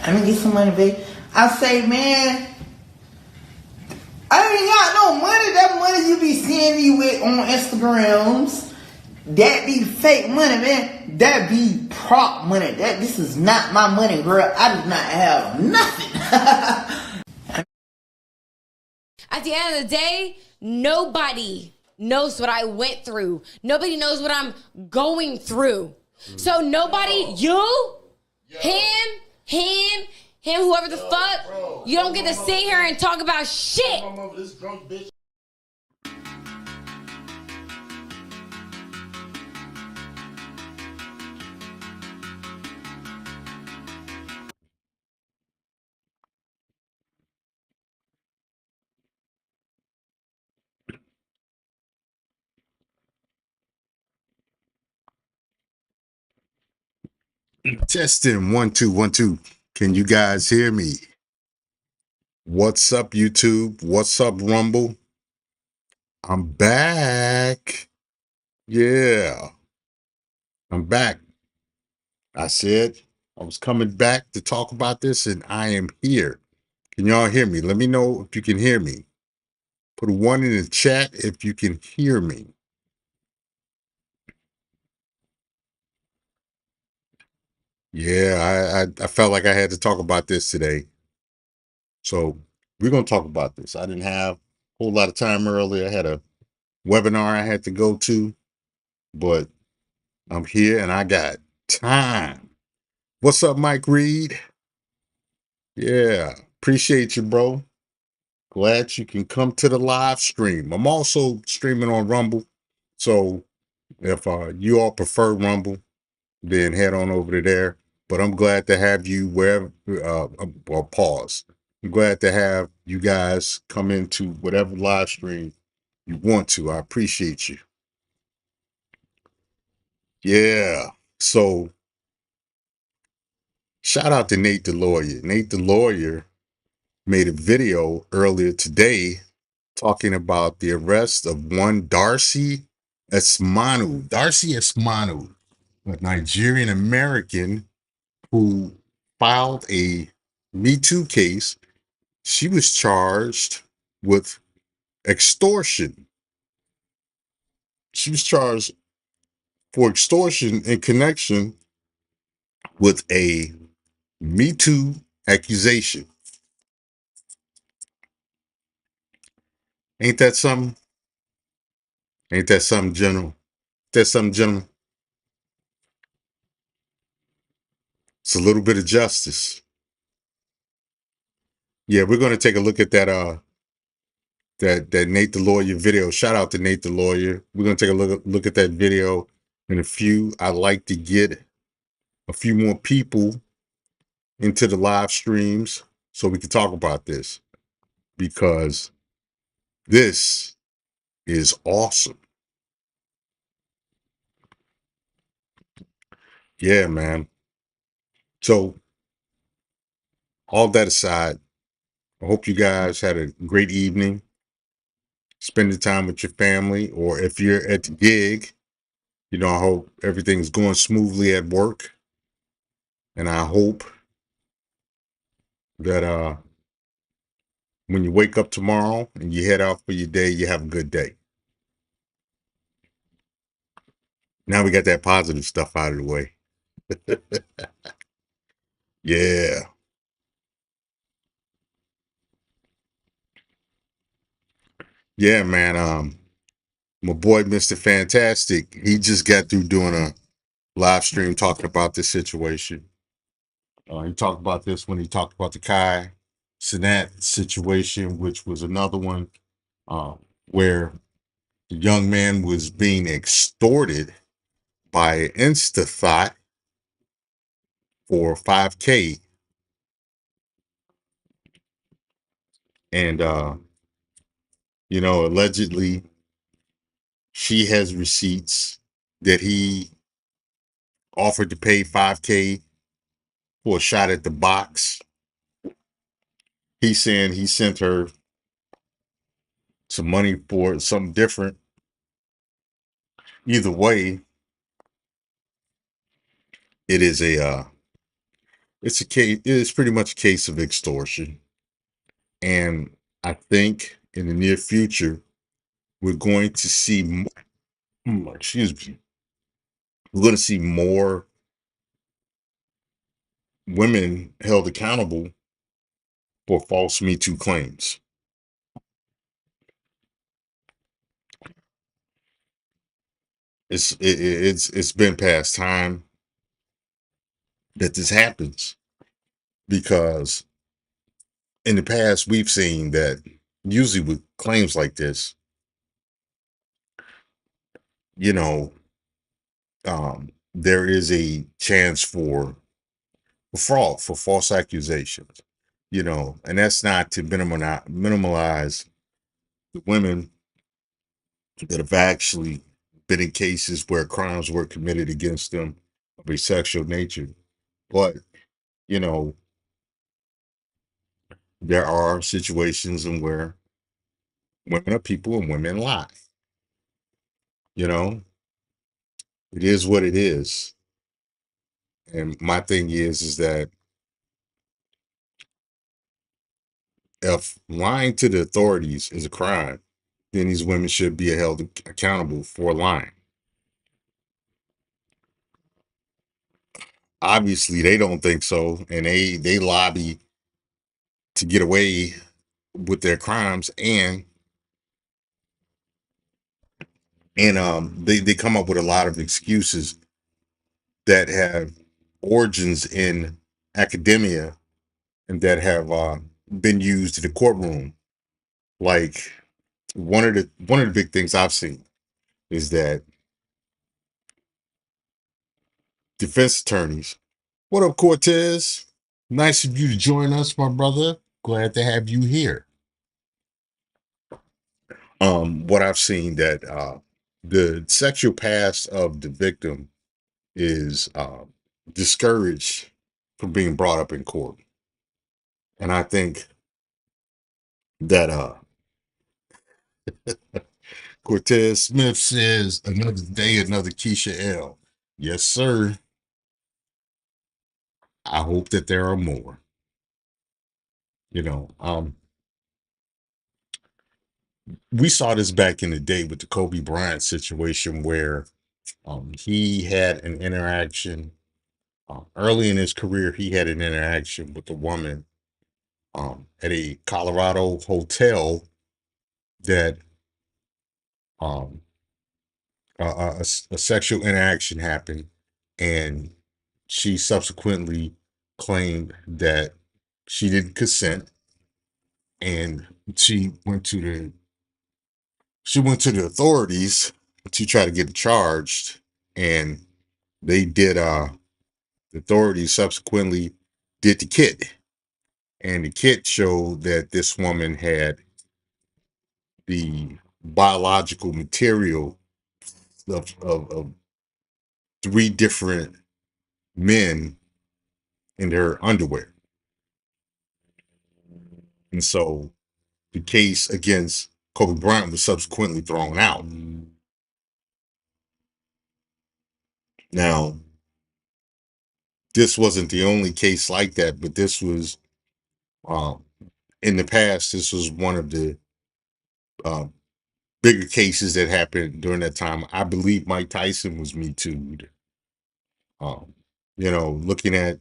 Let me get some money, babe. I say, man, I ain't got no money. That money you be seeing me with on Instagrams, that be fake money, man. That be prop money. This is not my money, girl. I do not have nothing. At the end of the day, nobody knows what I went through. Nobody knows what I'm going through. So nobody, him, whoever the fuck, you don't get to sit here and talk about shit. Testing 1 2 1 2. Can you guys hear me? What's up, YouTube? What's up, Rumble? I'm back. Yeah, I'm back. I said I was coming back to talk about this, and I am here. Can y'all hear me? Let me know if you can hear me. Put a 1 in the chat if you can hear me. Yeah, I felt like I had to talk about this today. So we're going to talk about this. I didn't have a whole lot of time earlier. I had a webinar I had to go to, but I'm here and I got time. What's up, Mike Reed? Yeah, appreciate you, bro. Glad you can come to the live stream. I'm also streaming on Rumble. So if you all prefer Rumble, then head on over to there. But I'm glad to have you wherever, well, pause. I'm glad to have you guys come into whatever live stream you want to. I appreciate you. Yeah. So shout out to Nate the Lawyer. Nate the Lawyer made a video earlier today talking about the arrest of one Darcy Esmanu. Darcy Esmanu, a Nigerian American who filed a Me Too case. She was charged with extortion. She was charged for extortion in connection with a Me Too accusation. Ain't that something? Ain't that something, General? That's something, gentlemen. It's a little bit of justice. Yeah, we're going to take a look at that Nate the Lawyer video. Shout out to Nate the Lawyer. We're going to take a look at that video in a few. I'd like to get a few more people into the live streams so we can talk about this, because this is awesome. Yeah, man. So all that aside, I hope you guys had a great evening spending time with your family, or if you're at the gig, I hope everything's going smoothly at work. And I hope that when you wake up tomorrow and you head out for your day, you have a good day. Now we got that positive stuff out of the way. Yeah. Yeah, man. My boy, Mr. Fantastic, he just got through doing a live stream talking about this situation. He talked about this when he talked about the Kai Sinat situation, which was another one where the young man was being extorted by InstaThought for $5K. And, allegedly she has receipts that he offered to pay $5K for a shot at the box. He's saying he sent her some money for something different. Either way, it is It's a case. It's pretty much a case of extortion, and I think in the near future we're going to see. Excuse me. We're going to see more women held accountable for false Me Too claims. It's been past time that this happens because in the past we've seen that usually with claims like this, you know, there is a chance for fraud, for false accusations, and that's not to minimalize the women that have actually been in cases where crimes were committed against them of a sexual nature. But, you know, there are situations in where women are people and women lie. You know, it is what it is. And my thing is that if lying to the authorities is a crime, then these women should be held accountable for lying. Obviously, they don't think so, and they lobby to get away with their crimes, and they come up with a lot of excuses that have origins in academia and that have been used in the courtroom. Like one of the big things I've seen is that defense attorneys. What up, Cortez? Nice of you to join us, my brother. Glad to have you here. What I've seen that the sexual past of the victim is discouraged from being brought up in court, and I think that Cortez Smith says another day, another Keisha L. Yes, sir. I hope that there are more. You know, we saw this back in the day with the Kobe Bryant situation where he had an interaction early in his career. He had an interaction with a woman at a Colorado hotel that um, a sexual interaction happened, and she subsequently claimed that she didn't consent, and she went to the authorities to try to get charged, and they did the authorities subsequently did the kit, and the kit showed that this woman had the biological material of three different men in her underwear. And so the case against Kobe Bryant was subsequently thrown out. Now, this wasn't the only case like that, but this was, um, in the past, this was one of the uh, bigger cases that happened during that time. I believe Mike Tyson was Me Too'd. Um, looking at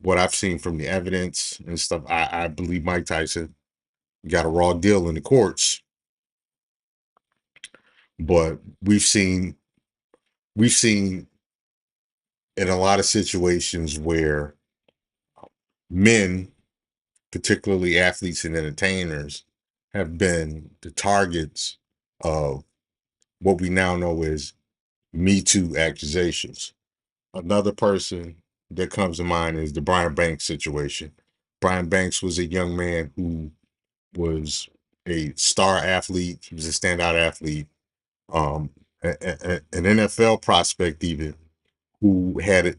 what I've seen from the evidence and stuff, I believe Mike Tyson got a raw deal in the courts. But we've seen in a lot of situations where men, particularly athletes and entertainers, have been the targets of what we now know as Me Too accusations. Another person that comes to mind is the Brian Banks situation. Brian Banks was a young man who was a star athlete. He was a standout athlete, an NFL prospect even, who had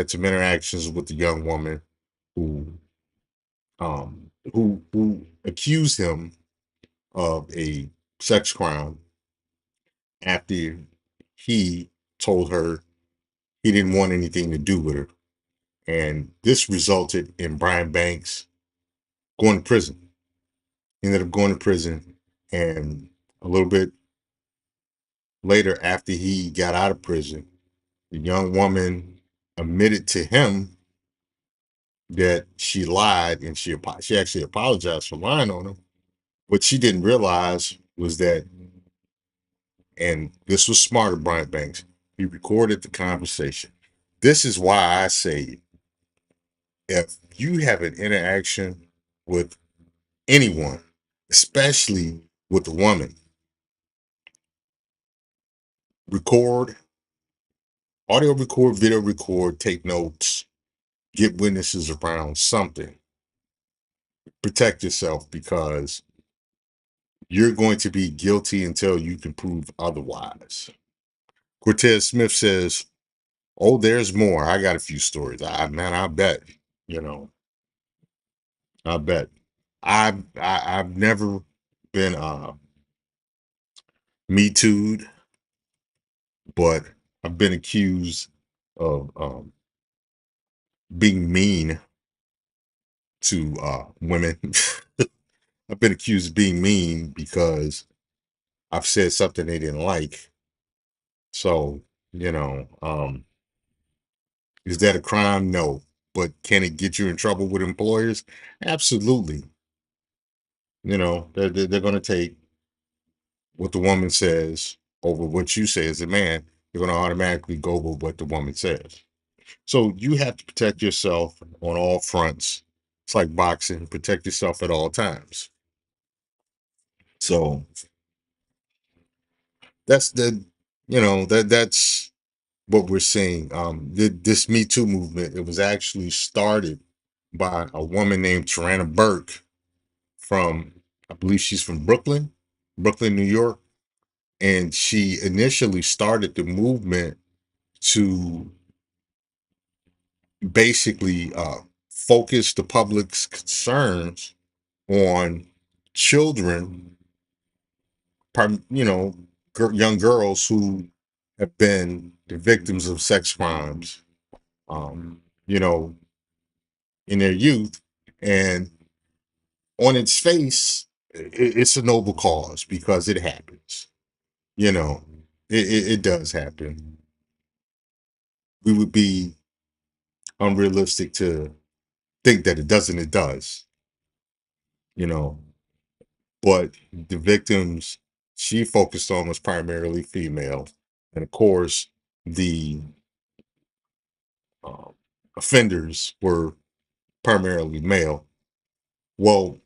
some interactions with the young woman who who accused him of a sex crime after he told her he didn't want anything to do with her. And this resulted in Brian Banks going to prison. He ended up going to prison, and a little bit later, after he got out of prison, the young woman admitted to him that she lied, and she actually apologized for lying on him. What she didn't realize was that, and this was smart of Brian Banks, he recorded the conversation. This is why I say, if you have an interaction with anyone, especially with a woman, record, audio record, video record, take notes, get witnesses around, something. Protect yourself, because you're going to be guilty until you can prove otherwise. Cortez Smith says, "Oh, there's more. I got a few stories. I bet, you know, I bet. I've never been me too'd, but I've been accused of being mean to women. I've been accused of being mean because I've said something they didn't like. So, you know, is that a crime? No. But can it get you in trouble with employers? Absolutely. You know, they're going to take what the woman says over what you say as a man. They're going to automatically go with what the woman says. So you have to protect yourself on all fronts. It's like boxing, protect yourself at all times. So that's that's what we're seeing. This Me Too movement, it was actually started by a woman named Tarana Burke from, I believe she's from Brooklyn, New York. And she initially started the movement to basically focus the public's concerns on children, you know, young girls who have been the victims of sex crimes, you know, in their youth. And on its face, it's a noble cause because it happens. You know, it does happen. We would be unrealistic to think that it doesn't. It does, you know. But the victims she focused on was primarily female, and of course, the um, offenders were primarily male. Well,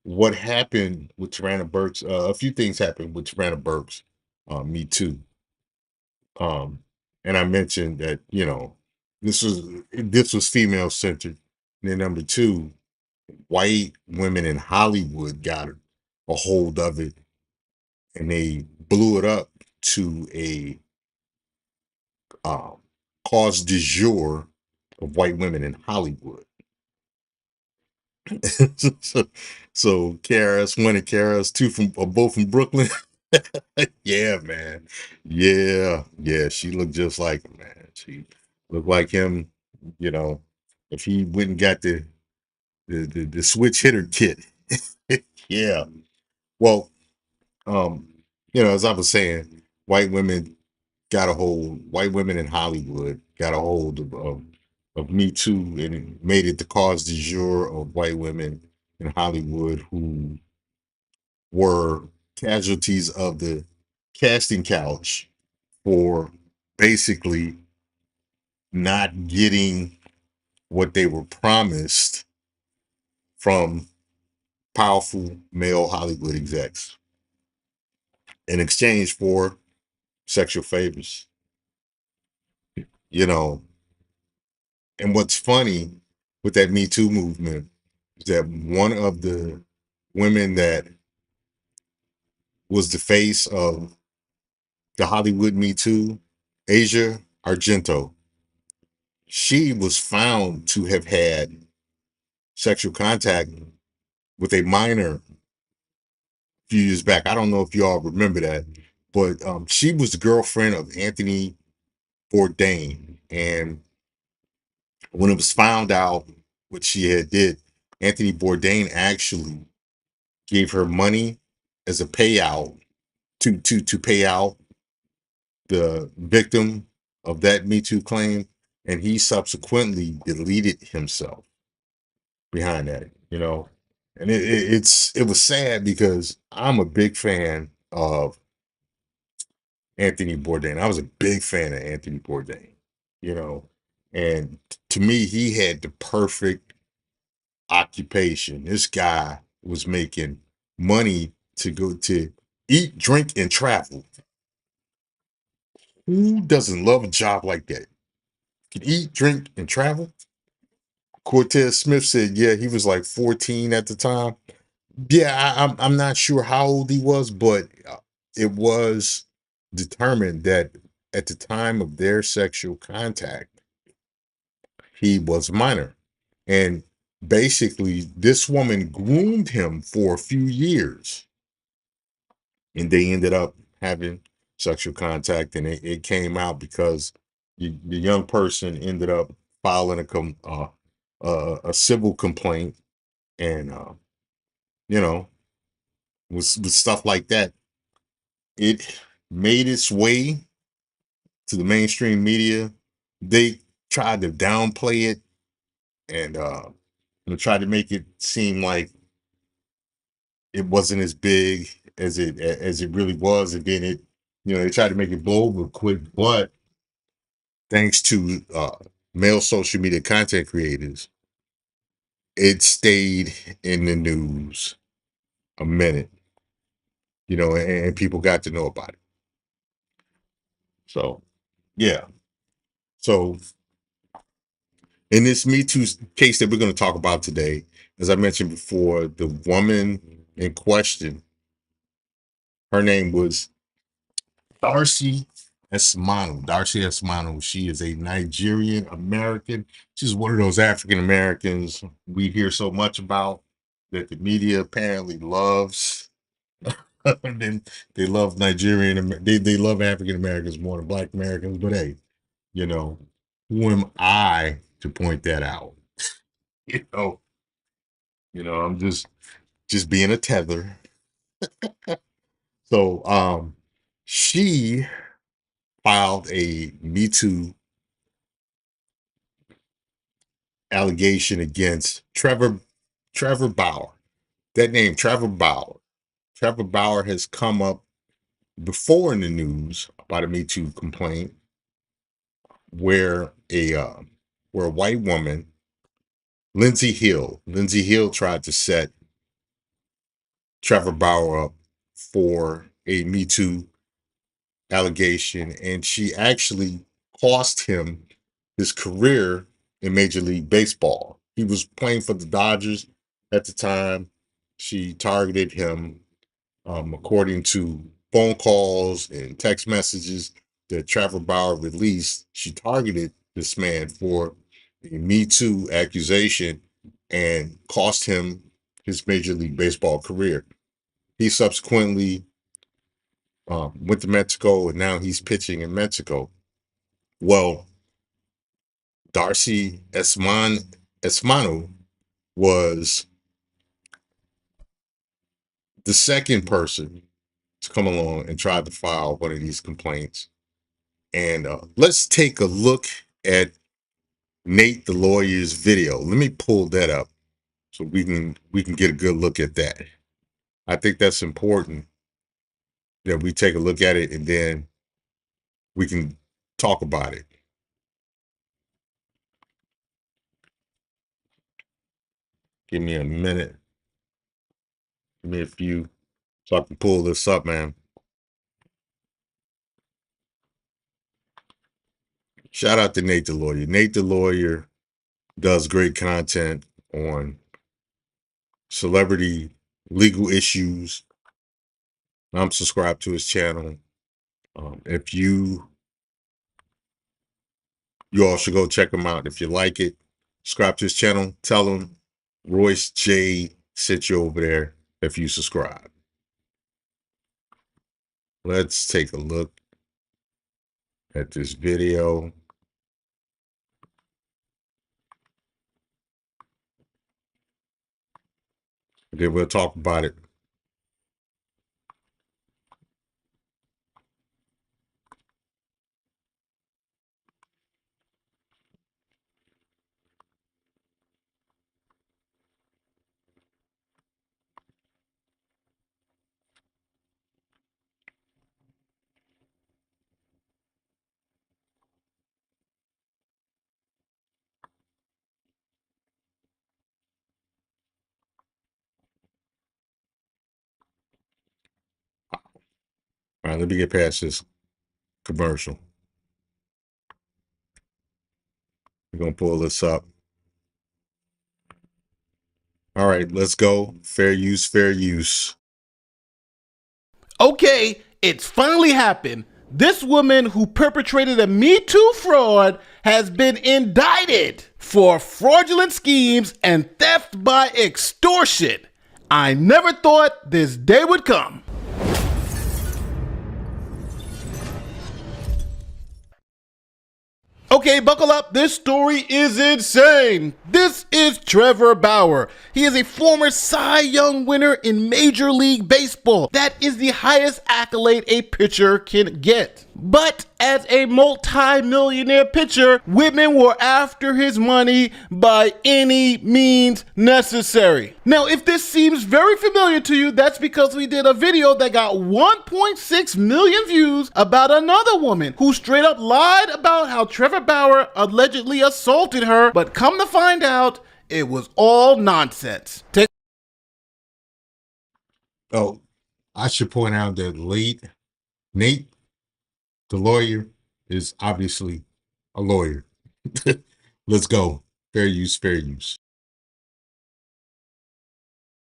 what happened with Tarana Burks? A few things happened with Tarana Burks. Me Too. Um, and I mentioned that, you know, this was female centered. And then number two, white women in Hollywood got a hold of it, and they blew it up to a um, cause du jour of white women in Hollywood. so, so Karis, one of Karis, two from both from Brooklyn. Yeah, man. Yeah. She looked just like him, man. She looked like him. You know, if he went and got the switch hitter kit. Yeah. Well, um, as I was saying, white women in Hollywood got a hold of Me Too, and it made it the cause du jour of white women in Hollywood who were casualties of the casting couch for basically not getting what they were promised from powerful male Hollywood execs in exchange for sexual favors. You know, and what's funny with that Me Too movement is that one of the women that was the face of the Hollywood Me Too, Asia Argento, she was found to have had sexual contact with a minor a few years back. I don't know if y'all remember that, but she was the girlfriend of Anthony Bourdain, and When it was found out what she had did, Anthony Bourdain actually gave her money as a payout to pay out the victim of that Me Too claim, and he subsequently deleted himself behind that, you know. And it was sad because I'm a big fan of Anthony Bourdain. I was a big fan of Anthony Bourdain, you know, and to me, he had the perfect occupation. This guy was making money to go to eat, drink, and travel. Who doesn't love a job like that? Can eat, drink, and travel? Cortez Smith said, yeah, he was like 14 at the time. Yeah, I'm not sure how old he was, but it was determined that at the time of their sexual contact, he was a minor. And basically, this woman groomed him for a few years, and they ended up having sexual contact, and it came out because the young person ended up filing a civil complaint, and you know, with stuff like that, it made its way to the mainstream media. They tried to downplay it and tried to make it seem like it wasn't as big as it really was, and then they tried to make it blow over quick. But thanks to male social media content creators, it stayed in the news a minute, and people got to know about it. So yeah. So in this Me Too case that we're going to talk about today, as I mentioned before, the woman in question, her name was Darcy Esmanu. Darcy Esmanu. She is a Nigerian American. She's one of those African Americans we hear so much about that the media apparently loves. And they love they love African Americans more than Black Americans. But hey, you know, who am I to point that out? You know, I'm just being a tether. So she filed a Me Too allegation against Trevor Bauer. That name, Trevor Bauer. Trevor Bauer has come up before in the news about a Me Too complaint where a white woman, Lindsay Hill tried to set Trevor Bauer up for a Me Too allegation, and she actually cost him his career in Major League Baseball. He was playing for the Dodgers at the time. She targeted him, according to phone calls and text messages that Trevor Bauer released. She targeted this man for a Me Too accusation and cost him his Major League Baseball career. He subsequently went to Mexico, and now he's pitching in Mexico. Well, Darcy Esmanu was the second person to come along and try to file one of these complaints. And let's take a look at Nate the lawyer's video. Let me pull that up so we can get a good look at that. I think that's important that we take a look at it, and then we can talk about it. Give me a minute. Give me a few so I can pull this up, man. Shout out to Nate the lawyer. Nate the lawyer does great content on celebrity legal issues. I'm subscribed to his channel. If you all should go check him out. If you like it, subscribe to his channel. Tell him Royce J sent you over there if you subscribe. Let's take a look at this video. Then we'll talk about it. All right, let me get past this commercial. We're going to pull this up. All right, let's go. Fair use, fair use. Okay, it's finally happened. This woman who perpetrated a Me Too fraud has been indicted for fraudulent schemes and theft by extortion. I never thought this day would come. Okay, buckle up. This story is insane. This is Trevor Bauer. He is a former Cy Young winner in Major League Baseball. That is the highest accolade a pitcher can get. But as a multi-millionaire pitcher, women were after his money by any means necessary. Now, if this seems very familiar to you, that's because we did a video that got 1.6 million views about another woman who straight up lied about how Trevor Bauer allegedly assaulted her, but come to find out, it was all nonsense. Oh, I should point out that Nate, the lawyer, is obviously a lawyer. Let's go. Fair use, fair use.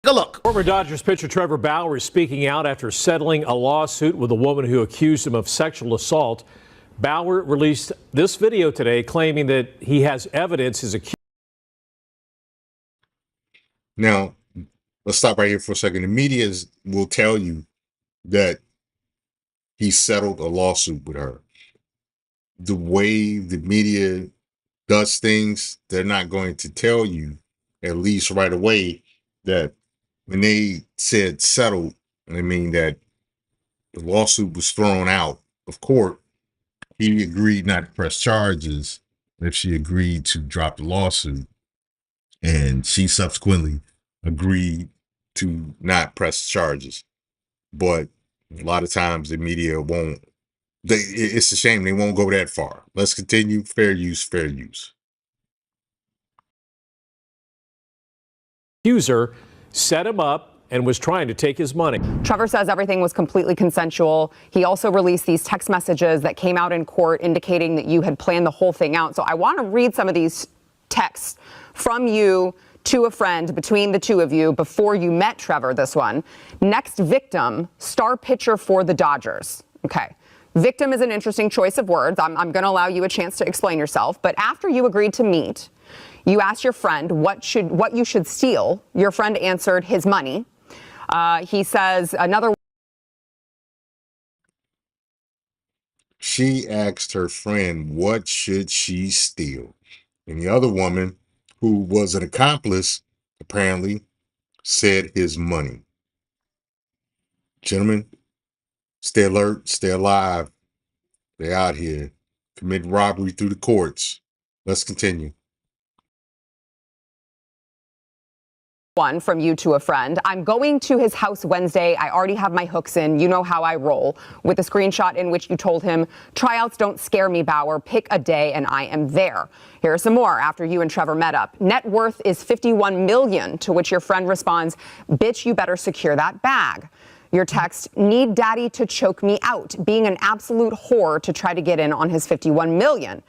Take a look. Former Dodgers pitcher Trevor Bauer is speaking out after settling a lawsuit with a woman who accused him of sexual assault. Bauer released this video today claiming that he has evidence his accused. Now, let's stop right here for a second. The media will tell you that he settled a lawsuit with her. The way the media does things, they're not going to tell you, at least right away, that when they said settled, I mean that the lawsuit was thrown out of court. He agreed not to press charges if she agreed to drop the lawsuit. And she subsequently agreed to not press charges. But a lot of times the media won't. It's a shame they won't go that far. Let's continue. Fair use, fair use. Accuser set him up and was trying to take his money. Trevor says everything was completely consensual. He also released these text messages that came out in court indicating that you had planned the whole thing out. So I want to read some of these texts from you to a friend between the two of you before you met Trevor, this one. Next victim, star pitcher for the Dodgers. Okay. Victim is an interesting choice of words. I'm going to allow you a chance to explain yourself. But after you agreed to meet, you asked your friend what you should steal. Your friend answered his money. He says another. She asked her friend, what should she steal? And the other woman, who was an accomplice, apparently, said his money. Gentlemen, stay alert, stay alive. They're out here committing robbery through the courts. Let's continue. One from you to a friend. I'm going to his house Wednesday. I already have my hooks in. You know how I roll. With a screenshot in which you told him, tryouts don't scare me, Bauer. Pick a day and I am there. Here are some more after you and Trevor met up. Net worth is $51 million, to which your friend responds, bitch, you better secure that bag. Your text, need daddy to choke me out, being an absolute whore to try to get in on his $51 million.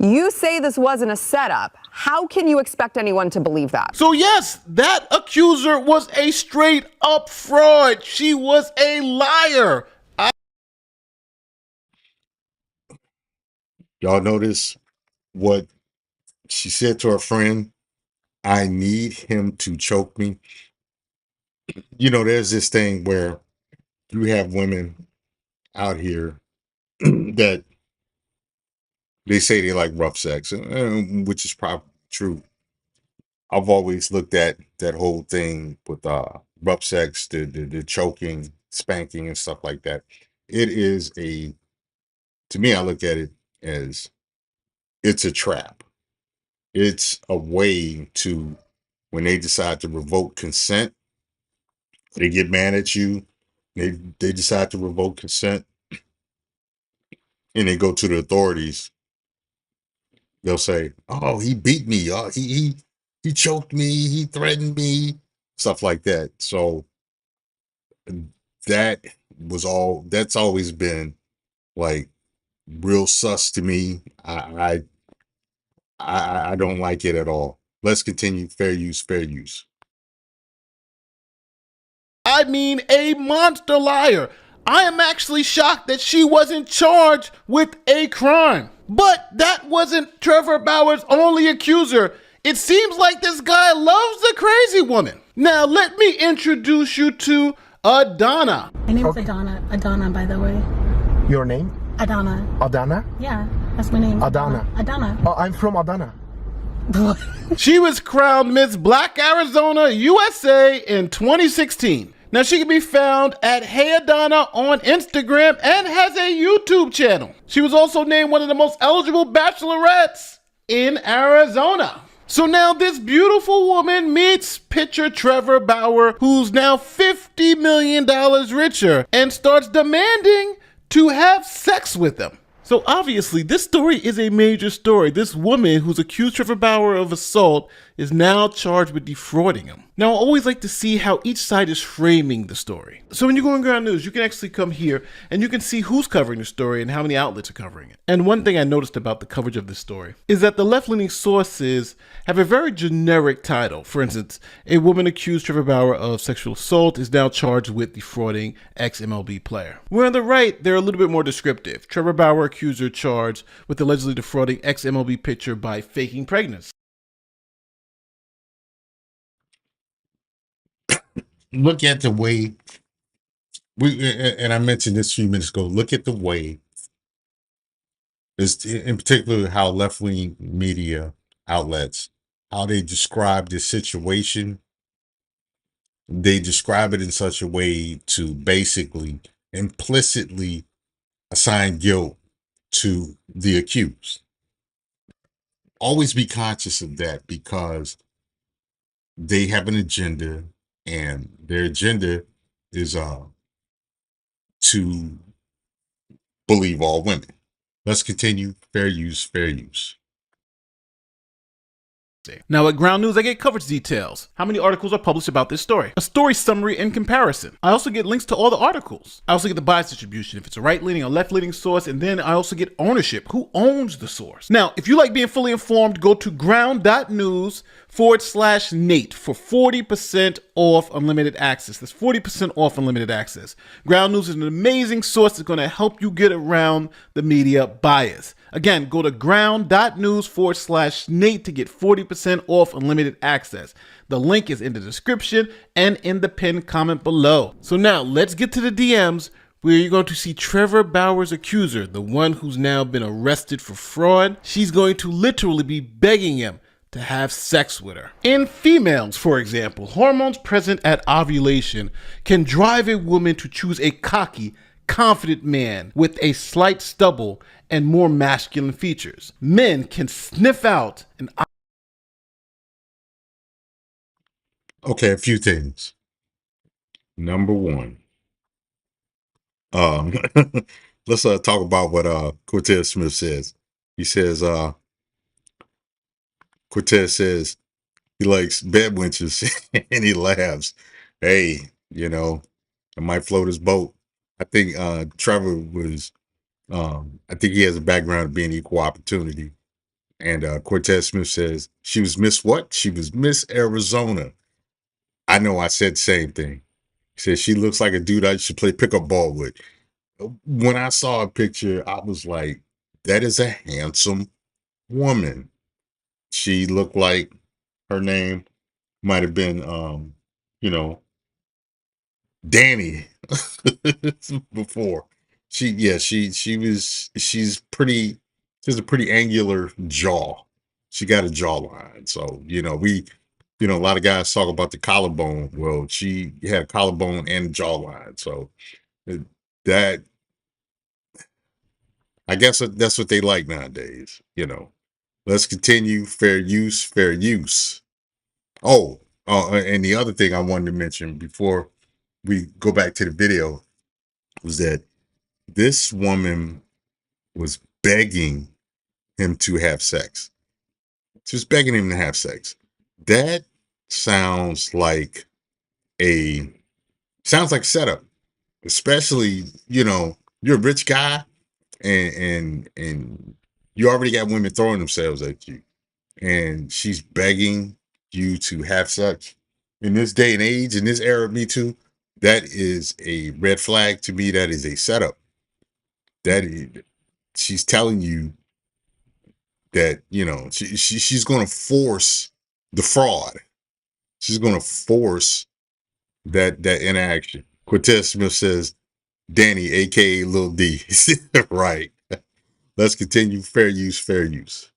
You say this wasn't a setup. How can you expect anyone to believe that? So yes, that accuser was a straight up fraud. She was a liar. Y'all notice what she said to her friend? I need him to choke me. You know, there's this thing where you have women out here that they say they like rough sex, which is probably true. I've always looked at that whole thing with rough sex, the choking, spanking, and stuff like that. It is to me, I look at it as it's a trap. It's a way to, when they decide to revoke consent, they get mad at you. They decide to revoke consent, and they go to the authorities. They'll say, "Oh, he beat me. Oh, he choked me. He threatened me." Stuff like that. So that that's always been like real sus to me. I don't like it at all. Let's continue. Fair use, fair use. I mean, a monster liar. I am actually shocked that she wasn't charged with a crime. But that wasn't Trevor Bauer's only accuser. It seems like this guy loves the crazy woman. Now, let me introduce you to Adana. My name is Adana. Adana, by the way. Your name? Adana. Adana? Yeah, that's my name. Adana. Adana. Oh, I'm from Adana. She was crowned Miss Black Arizona USA in 2016. Now she can be found at Hey Adana on Instagram and has a YouTube channel. She was also named one of the most eligible bachelorettes in Arizona. So now this beautiful woman meets pitcher Trevor Bauer, who's now $50 million richer, and starts demanding to have sex with him. So obviously, this story is a major story. This woman who's accused Trevor Bauer of assault is now charged with defrauding him. Now, I always like to see how each side is framing the story. So when you go on Ground News, you can actually come here and you can see who's covering the story and how many outlets are covering it. And one thing I noticed about the coverage of this story is that the left-leaning sources have a very generic title. For instance, a woman accused Trevor Bauer of sexual assault is now charged with defrauding ex-MLB player. Where on the right, they're a little bit more descriptive. Trevor Bauer accuser charged with allegedly defrauding ex-MLB pitcher by faking pregnancy. Look at the way and I mentioned this a few minutes ago. Look at the way, is in particular how left-wing media outlets, how they describe this situation. They describe it in such a way to basically implicitly assign guilt to the accused. Always be conscious of that, because they have an agenda, and their agenda is to believe all women. Let's continue. Fair use, fair use. Now at Ground News, I get coverage details. How many articles are published about this story? A story summary and comparison. I also get links to all the articles. I also get the bias distribution, if it's a right-leaning or left-leaning source, and then I also get ownership. Who owns the source? Now, if you like being fully informed, go to ground.news/Nate for 40% off unlimited access. That's 40% off unlimited access. Ground News is an amazing source that's going to help you get around the media bias. Again, go to ground.news/Nate to get 40% off unlimited access. The link is in the description and in the pinned comment below. So now let's get to the DMs, where you're going to see Trevor Bauer's accuser, the one who's now been arrested for fraud. She's going to literally be begging him to have sex with her. In females, for example, hormones present at ovulation can drive a woman to choose a cocky, confident man with a slight stubble and more masculine features. Men can sniff out an... Okay, a few things. Number one, let's talk about what Cortez Smith says. He says, Cortez says he likes bed winches, and he laughs. Hey, it might float his boat. I think Trevor was, I think he has a background of being equal opportunity. And Cortez Smith says, she was Miss what? She was Miss Arizona. I know, I said the same thing. He said, she looks like a dude I should play pickup ball with. When I saw a picture, I was like, that is a handsome woman. She looked like her name might have been, Danny before. She's pretty, she has a pretty angular jaw. She got a jawline. So, You know, a lot of guys talk about the collarbone. Well, she had a collarbone and a jawline. So that, I guess that's what they like nowadays. You know, let's continue. Fair use, fair use. Oh, and the other thing I wanted to mention before we go back to the video was that this woman was begging him to have sex. She was begging him to have sex. That sounds like setup, especially, you know, you're a rich guy and you already got women throwing themselves at you, and she's begging you to have sex. In this day and age, in this era of Me Too, that is a red flag to me. That is a setup. That is, she's telling you that, you know, she's going to force the fraud. She's going to force that interaction. Cortez Smith says, Danny, aka Lil D. Right. Let's continue. Fair use, fair use.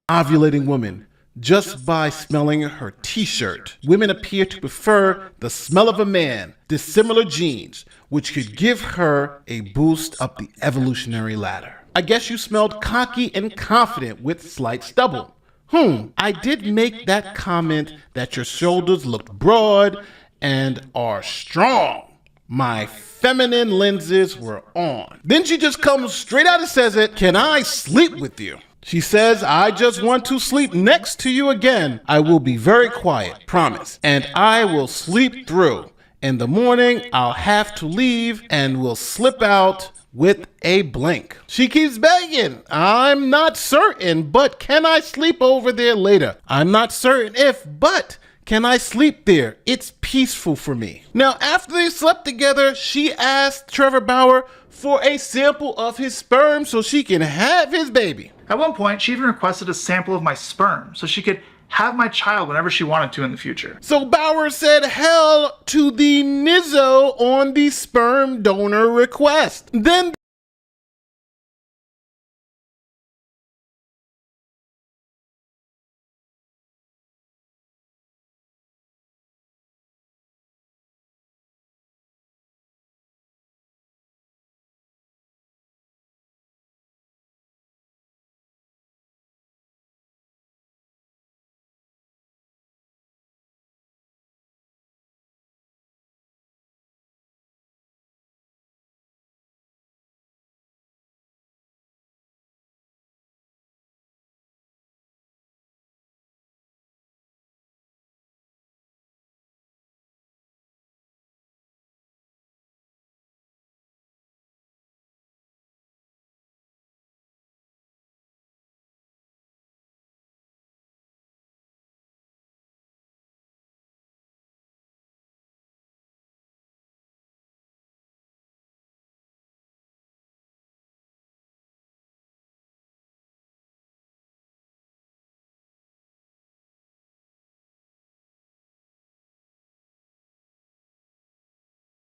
Ovulating woman. Just by smelling her t-shirt, women appear to prefer the smell of a man, dissimilar genes, which could give her a boost up the evolutionary ladder. I guess you smelled cocky and confident with slight stubble. I did make that comment that your shoulders looked broad and are strong. My feminine lenses were on. Then she just comes straight out and says it, can I sleep with you? She says, I just want to sleep next to you again. I will be very quiet, promise. And I will sleep through. In the morning, I'll have to leave and will slip out with a blink. She keeps begging. I'm not certain, but can I sleep over there later? I'm not certain if, but can I sleep there? It's peaceful for me. Now, after they slept together, she asked Trevor Bauer for a sample of his sperm so she can have his baby. At one point, she even requested a sample of my sperm so she could have my child whenever she wanted to in the future. So Bauer said hell to the nizzo on the sperm donor request. Then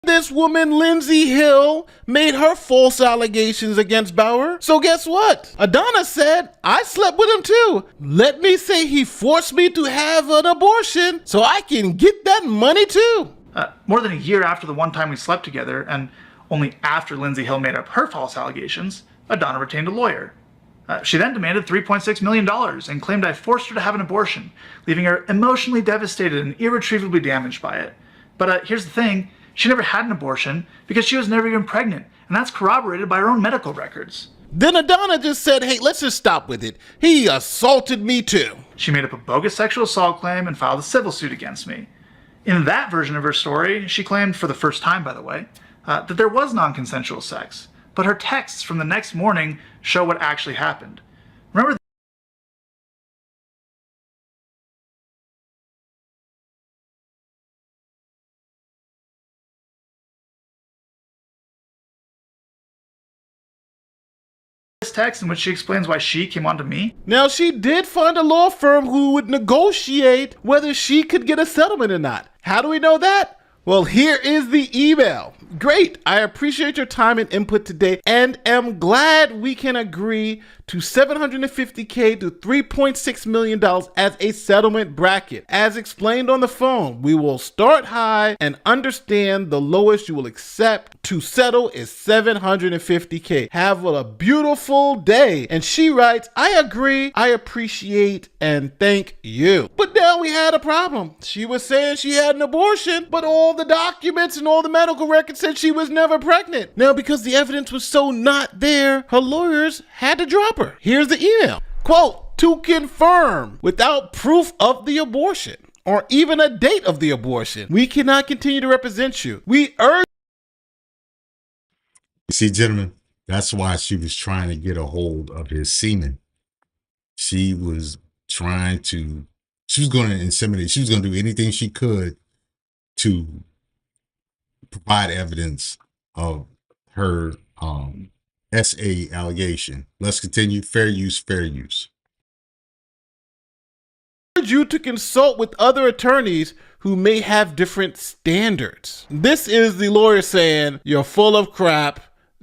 this woman, Lindsay Hill, made her false allegations against Bauer. So guess what? Adana said, I slept with him too. Let me say he forced me to have an abortion so I can get that money too. More than a year after the one time we slept together, and only after Lindsay Hill made up her false allegations, Adana retained a lawyer. She then demanded $3.6 million and claimed I forced her to have an abortion, leaving her emotionally devastated and irretrievably damaged by it. But here's the thing. She never had an abortion because she was never even pregnant, and that's corroborated by her own medical records. Then Adana just said, hey, let's just stop with it. He assaulted me too. She made up a bogus sexual assault claim and filed a civil suit against me. In that version of her story, she claimed, for the first time by the way, that there was non-consensual sex, but her texts from the next morning show what actually happened. Remember this text in which she explains why she came on to me? Now, she did find a law firm who would negotiate whether she could get a settlement or not. How do we know that? Well, here is the email. Great. I appreciate your time and input today and am glad we can agree to $750K to $3.6 million as a settlement bracket. As explained on the phone, we will start high and understand the lowest you will accept to settle is $750K. Have a beautiful day. And she writes, I agree, I appreciate, and thank you. But now we had a problem. She was saying she had an abortion, but all the documents and all the medical records said she was never pregnant. Now, because the evidence was so not there, her lawyers had to drop her. Here's the email. Quote, to confirm without proof of the abortion or even a date of the abortion, we cannot continue to represent you. We urge. You see, gentlemen, that's why she was trying to get a hold of his semen. She was going to inseminate. She was going to do anything she could to provide evidence of her SA allegation. Let's continue. Fair use, fair use. Urge you to consult with other attorneys who may have different standards. This is the lawyer saying, you're full of crap.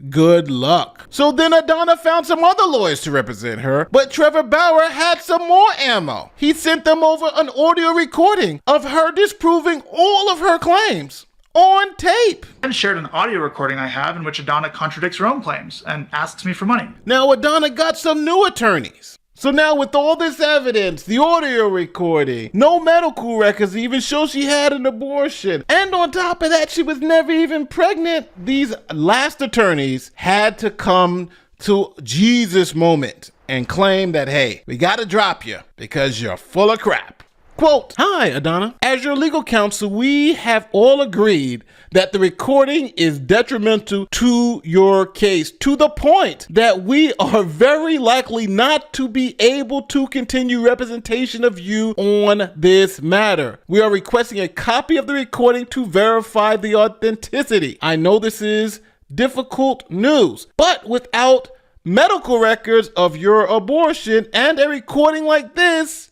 Good luck. So then Adana found some other lawyers to represent her, but Trevor Bauer had some more ammo. He sent them over an audio recording of her disproving all of her claims on tape. And shared an audio recording I have in which Adana contradicts her own claims and asks me for money. Now Adana got some new attorneys. So now with all this evidence, the audio recording, no medical records even show she had an abortion, and on top of that, she was never even pregnant, these last attorneys had to come to Jesus moment and claim that, hey, we gotta drop you because you're full of crap. Quote, hi, Adana. As your legal counsel, we have all agreed that the recording is detrimental to your case to the point that we are very likely not to be able to continue representation of you on this matter. We are requesting a copy of the recording to verify the authenticity. I know this is difficult news, but without medical records of your abortion and a recording like this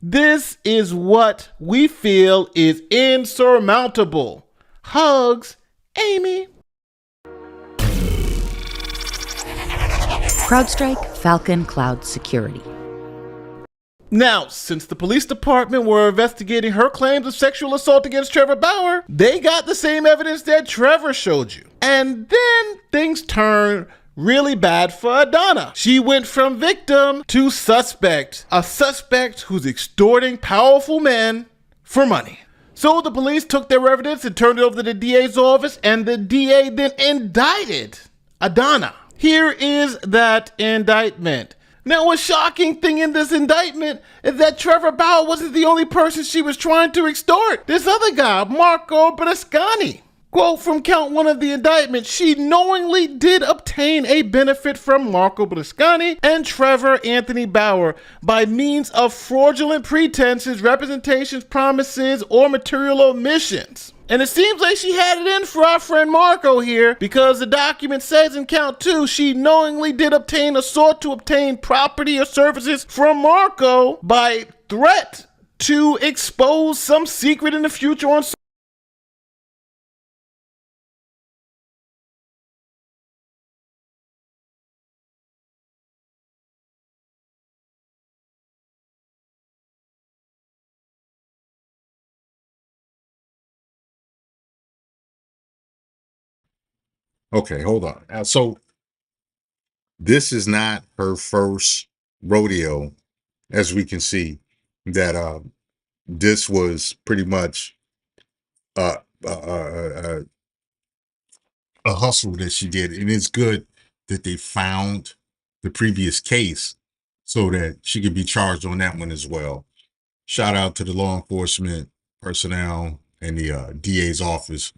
is what we feel is insurmountable. Hugs, Amy. CrowdStrike Falcon Cloud Security. Now, since the police department were investigating her claims of sexual assault against Trevor Bauer, they got the same evidence that Trevor showed you. And then things turned really bad for Adana. She went from victim to suspect, a suspect who's extorting powerful men for money. So the police took their evidence and turned it over to the DA's office, and the DA then indicted Adana. Here is that indictment. Now, a shocking thing in this indictment is that Trevor Bauer wasn't the only person she was trying to extort. This other guy, Marco Brascani. Quote from count one of the indictment, she knowingly did obtain a benefit from Marco Brascani and Trevor Anthony Bauer by means of fraudulent pretenses, representations, promises, or material omissions. And it seems like she had it in for our friend Marco here, because the document says in count two, she knowingly did obtain or sought to obtain property or services from Marco by threat to expose some secret in the future on Okay, hold on. So this is not her first rodeo, as we can see, that this was pretty much a hustle that she did. And it's good that they found the previous case so that she could be charged on that one as well. Shout out to the law enforcement personnel and the DA's office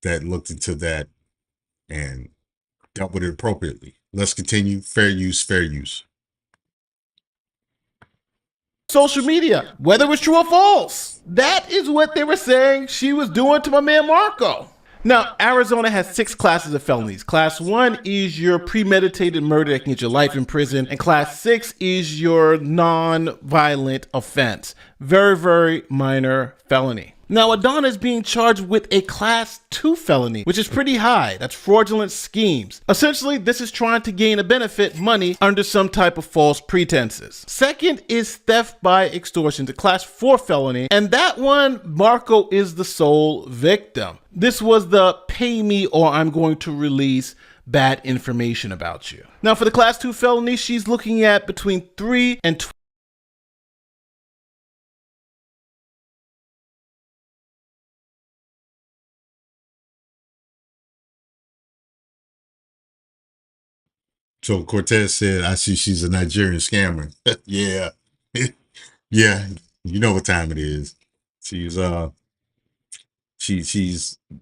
that looked into that and dealt with it appropriately. Let's continue. Fair use, fair use. social media, whether it was true or false. That is what they were saying she was doing to my man Marco. Now, Arizona has 6 classes of felonies. Class 1 is your premeditated murder that can get your life in prison. And Class 6 is your non-violent offense. Very, very minor felony. Now, Adana is being charged with a Class 2 felony, which is pretty high. That's fraudulent schemes. Essentially, this is trying to gain a benefit, money, under some type of false pretenses. Second is theft by extortion, the Class 4 felony, and that one, Marco is the sole victim. This was the pay me or I'm going to release bad information about you. Now, for the Class 2 felony, she's looking at between 3 and 12. So Cortez said, I see she's a Nigerian scammer. Yeah. Yeah. You know what time it is. She's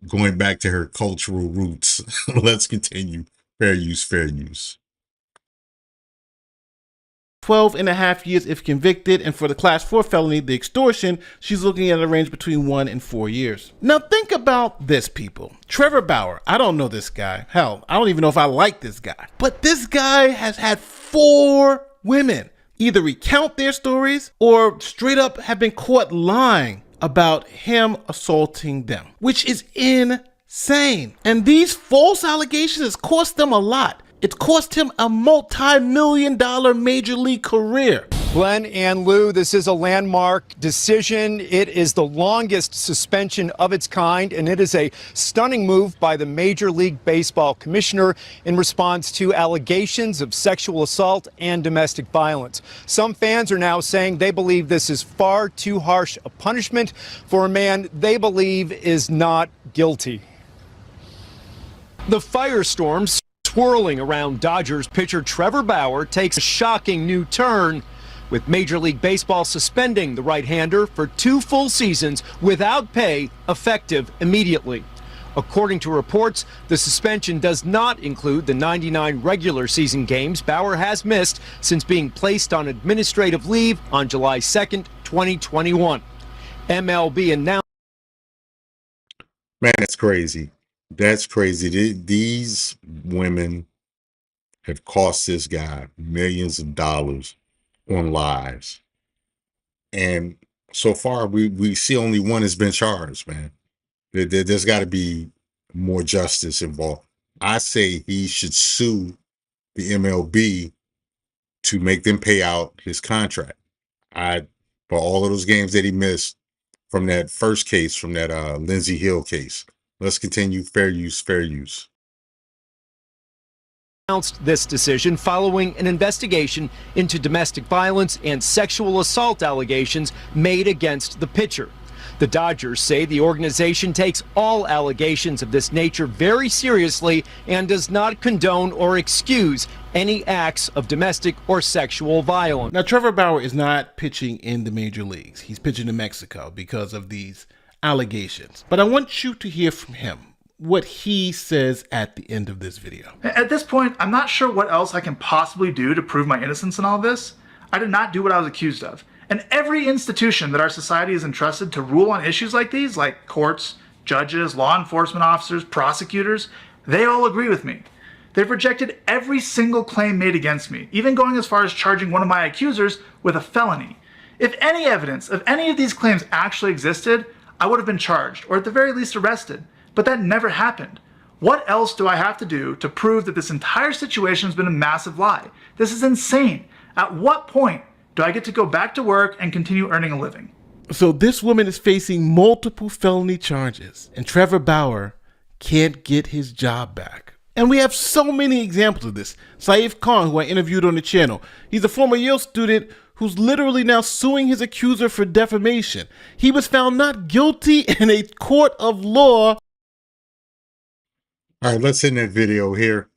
going back to her cultural roots. Let's continue. Fair use, fair use. 12.5 years if convicted, and for the Class 4 felony, the extortion, she's looking at a range between 1 and 4 years. Now think about this, people. Trevor Bauer, I don't know this guy. Hell, I don't even know if I like this guy. But this guy has had 4 women either recount their stories or straight up have been caught lying about him assaulting them, which is insane. And these false allegations cost them a lot. It cost him a multi-million-dollar major league career. Glenn and Lou, this is a landmark decision. It is the longest suspension of its kind, and it is a stunning move by the Major League Baseball commissioner in response to allegations of sexual assault and domestic violence. Some fans are now saying they believe this is far too harsh a punishment for a man they believe is not guilty. The firestorm swirling around Dodgers pitcher Trevor Bauer takes a shocking new turn, with Major League Baseball suspending the right-hander for 2 full seasons without pay, effective immediately. According to reports, the suspension does not include the 99 regular season games Bauer has missed since being placed on administrative leave on July 2nd, 2021. MLB announced. Man, that's crazy. That's crazy. These women have cost this guy millions of dollars on lives. And so far, we see only one has been charged, man. There's got to be more justice involved. I say he should sue the MLB to make them pay out his contract. For all of those games that he missed from that first case, from that Lindsey Hill case. Let's continue. Fair use, fair use. Announced this decision following an investigation into domestic violence and sexual assault allegations made against the pitcher. The Dodgers say the organization takes all allegations of this nature very seriously and does not condone or excuse any acts of domestic or sexual violence. Now, Trevor Bauer is not pitching in the major leagues. He's pitching in Mexico because of these allegations. But I want you to hear from him what he says at the end of this video. At this point, I'm not sure what else I can possibly do to prove my innocence in all this. I did not do what I was accused of. And every institution that our society is entrusted to rule on issues like these, like courts, judges, law enforcement officers, prosecutors, they all agree with me. They've rejected every single claim made against me, even going as far as charging one of my accusers with a felony. If any evidence of any of these claims actually existed, I would have been charged, or at the very least arrested. But that never happened. What else do I have to do to prove that this entire situation has been a massive lie? This is insane. At what point do I get to go back to work and continue earning a living? So this woman is facing multiple felony charges, and Trevor Bauer can't get his job back. And we have so many examples of this. Saif Khan, who I interviewed on the channel, he's a former Yale student who's literally now suing his accuser for defamation. He was found not guilty in a court of law. All right, let's end that video here.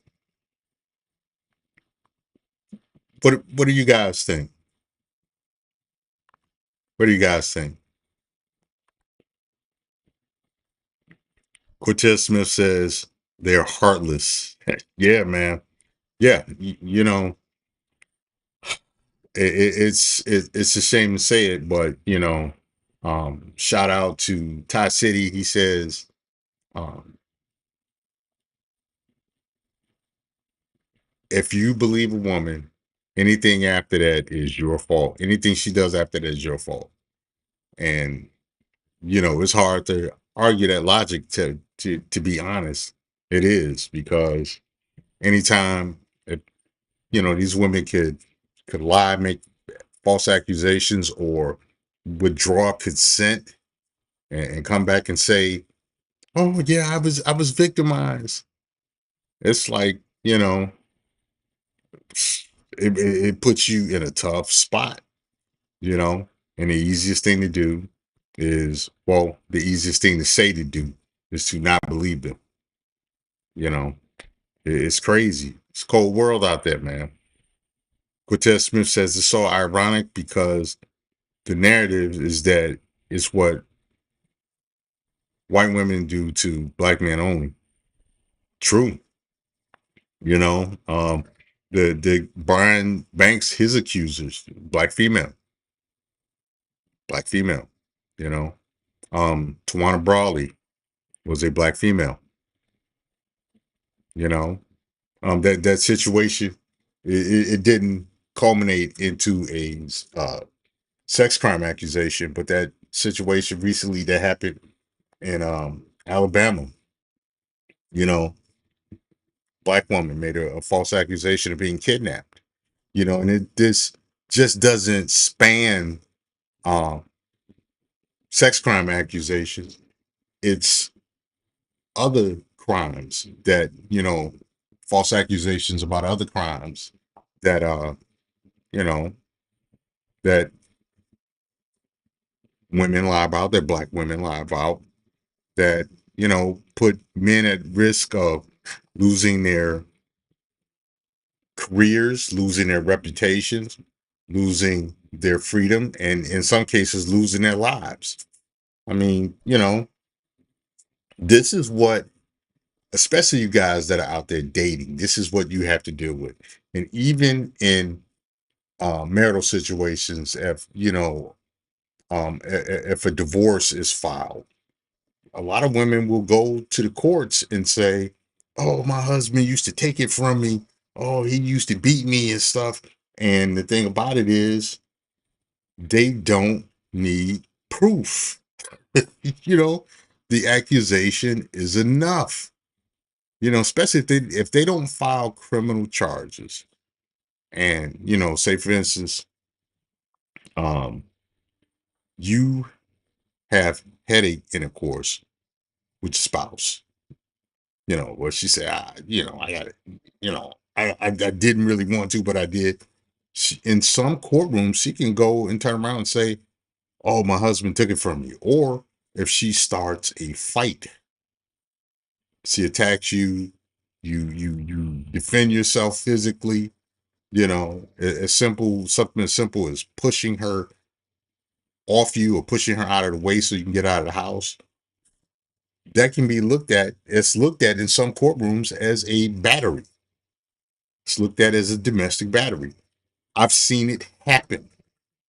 What do you guys think? What do you guys think? Cortez Smith says they're heartless. Yeah, man. Yeah, you know, it's a shame to say it, but you know, shout out to Ty City. He says, if you believe a woman, anything after that is your fault. Anything she does after that is your fault. And it's hard to argue that logic to be honest. It is because anytime if, these women could lie, make false accusations, or withdraw consent and come back and say, "Oh yeah, I was victimized." It's like, it puts you in a tough spot, you know. And the easiest thing to do the easiest thing to say to do is to not believe them. You know, it's crazy. It's a cold world out there, man. Cortez Smith says it's so ironic because the narrative is that it's what white women do to black men only. True. You know, the Brian Banks, his accusers, black female, you know. Tawana Brawley was a black female, you know. That situation, it didn't culminate into a sex crime accusation, but that situation recently that happened in Alabama, you know, black woman made a false accusation of being kidnapped, and this just doesn't span um sex crime accusations. It's other crimes that, false accusations about other crimes that you know that women lie about, that black women lie about, that put men at risk of losing their careers, losing their reputations, losing their freedom, and in some cases losing their lives. I mean, this is what, especially you guys that are out there dating, this is what you have to deal with. And even in marital situations, if if a divorce is filed, a lot of women will go to the courts and say, "Oh, my husband used to take it from me. Oh, he used to beat me and stuff." And the thing about it is, they don't need proof. you know, the accusation is enough. Especially if they don't file criminal charges, and say for instance, um, you have headache intercourse with your spouse. Where she said, I got it. I didn't really want to, but I did. In some courtrooms, she can go and turn around and say, "Oh, my husband took it from me." Or if she starts a fight, she attacks you, you defend yourself physically. Something as simple as pushing her off you or pushing her out of the way so you can get out of the house. That can be looked at. It's looked at in some courtrooms as a battery. It's looked at as a domestic battery. I've seen it happen.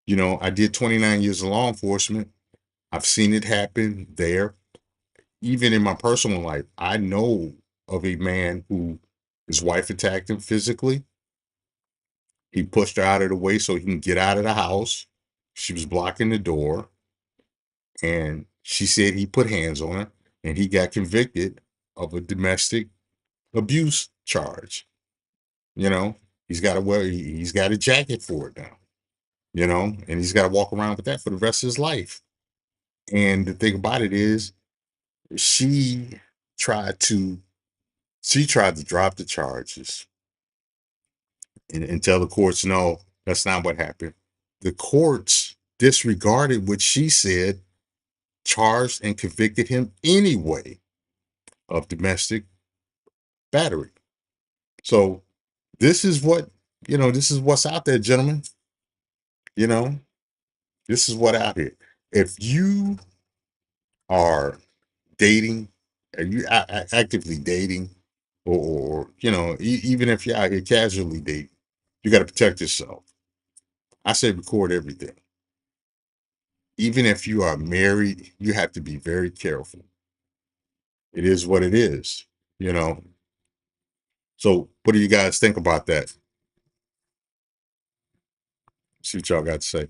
I did 29 years of law enforcement. I've seen it happen there. Even in my personal life, I know of a man who his wife attacked him physically. He pushed her out of the way so he can get out of the house. She was blocking the door. And she said he put hands on her, and he got convicted of a domestic abuse charge. He's got to he's got a jacket for it now, and he's got to walk around with that for the rest of his life. And the thing about it is, she tried to drop the charges and tell the courts, no, that's not what happened. The courts disregarded what she said, charged and convicted him anyway of domestic battery. So this is this is what's out there, gentlemen. You know, this is what out here. If you are dating, are you actively dating, or even if you're out here casually dating, you got to protect yourself. I say record everything. Even if you are married, you have to be very careful. It is what it is, you know. So what do you guys think about that? See what y'all got to say.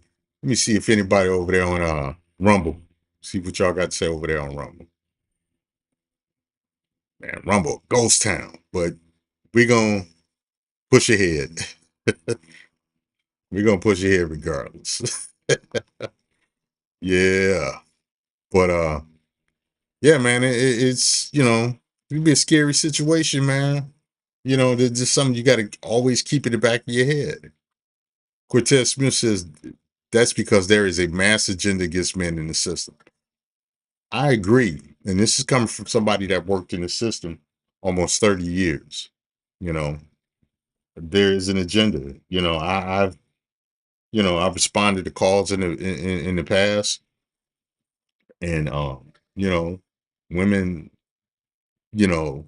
Let me see if anybody over there on Rumble See what y'all got to say over there on Rumble. Man, Rumble, ghost town. But we gonna push ahead. We're gonna push ahead regardless. Yeah. But yeah, man, it's it can be a scary situation, man. There's just something you gotta always keep in the back of your head. Cortez Smith says that's because there is a mass agenda against men in the system. I agree. And this is coming from somebody that worked in the system almost 30 years. You know, there is an agenda. I've responded to calls in the past, and women, you know,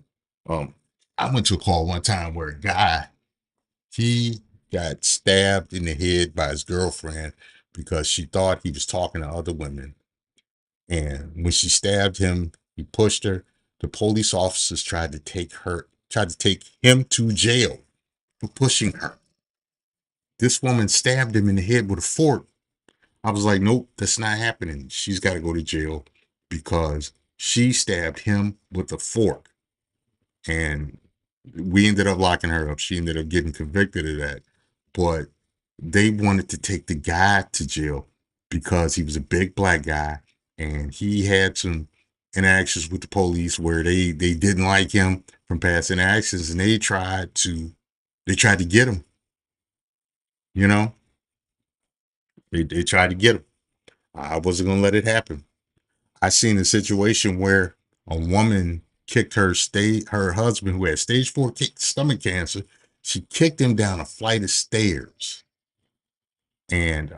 I went to a call one time where a guy, he got stabbed in the head by his girlfriend because she thought he was talking to other women. And when she stabbed him, he pushed her. The police officers tried to take him to jail for pushing her. This woman stabbed him in the head with a fork. I was like, nope, that's not happening. She's got to go to jail because she stabbed him with a fork. And we ended up locking her up. She ended up getting convicted of that. But they wanted to take the guy to jail because he was a big black guy and he had some interactions with the police where they didn't like him from past interactions, and they tried to get him. They tried to get him. I wasn't gonna let it happen. I seen a situation where a woman kicked her husband who had stage 4 stomach cancer. She kicked him down a flight of stairs, and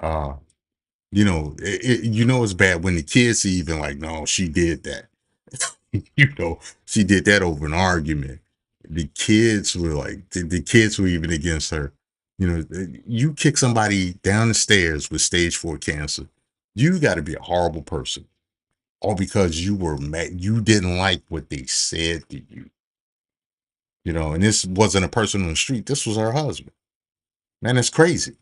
it's bad when the kids even like, no, she did that. She did that over an argument. The kids were like, the kids were even against her. You kick somebody down the stairs with stage 4 cancer, you got to be a horrible person. All because you were mad, you didn't like what they said to you. And this wasn't a person on the street. This was her husband. Man, that's crazy.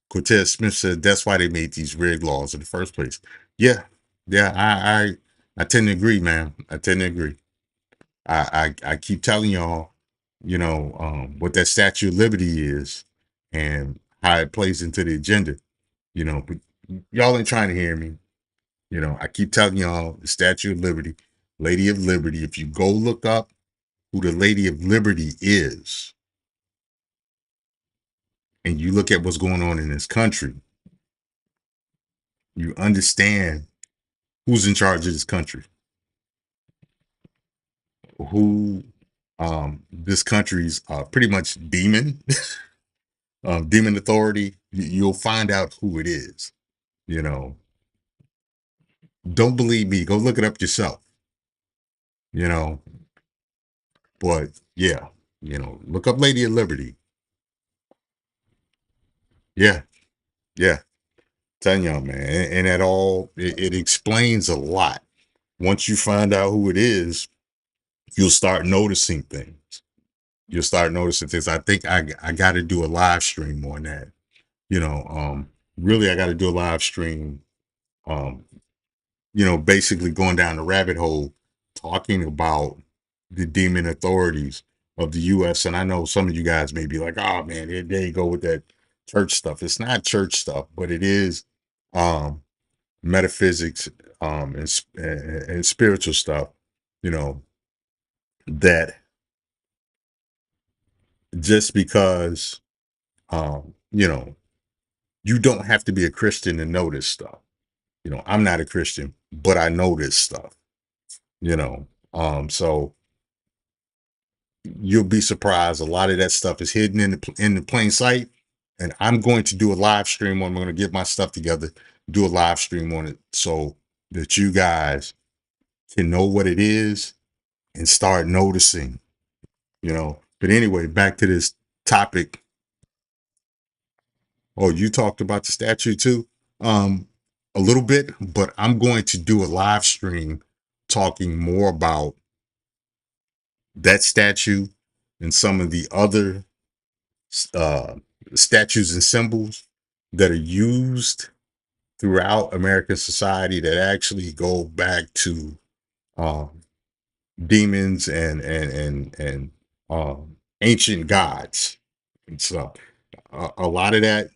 Cortez Smith said that's why they made these rigged laws in the first place. Yeah, I tend to agree, man. I tend to agree. I keep telling y'all, what that Statue of Liberty is and how it plays into the agenda. But y'all ain't trying to hear me. I keep telling y'all the Statue of Liberty, Lady of Liberty. If you go look up who the Lady of Liberty is, and you look at what's going on in this country, you understand who's in charge of this country, who this country's pretty much demon, demon authority. You'll find out who it is. Don't believe me, go look it up yourself. But yeah, look up Lady of Liberty. Yeah, telling y'all, man, and at all, it explains a lot. Once you find out who it is, you'll start noticing things. I think I got to do a live stream on that. Really, I got to do a live stream. Basically going down the rabbit hole, talking about the demon authorities of the U.S. And I know some of you guys may be like, "Oh man, there you go with that church stuff." It's not church stuff, but it is metaphysics and spiritual stuff. That just because you don't have to be a Christian to know this stuff. I'm not a Christian, but I know this stuff. So you'll be surprised. A lot of that stuff is hidden in the plain sight. And I'm going to do a live stream on. I'm going to get my stuff together, do a live stream on it, so that you guys can know what it is and start noticing. But anyway, back to this topic. Oh, you talked about the statue too, a little bit, but I'm going to do a live stream talking more about that statue and some of the other statues and symbols that are used throughout American society that actually go back to demons and ancient gods and stuff. A lot of that.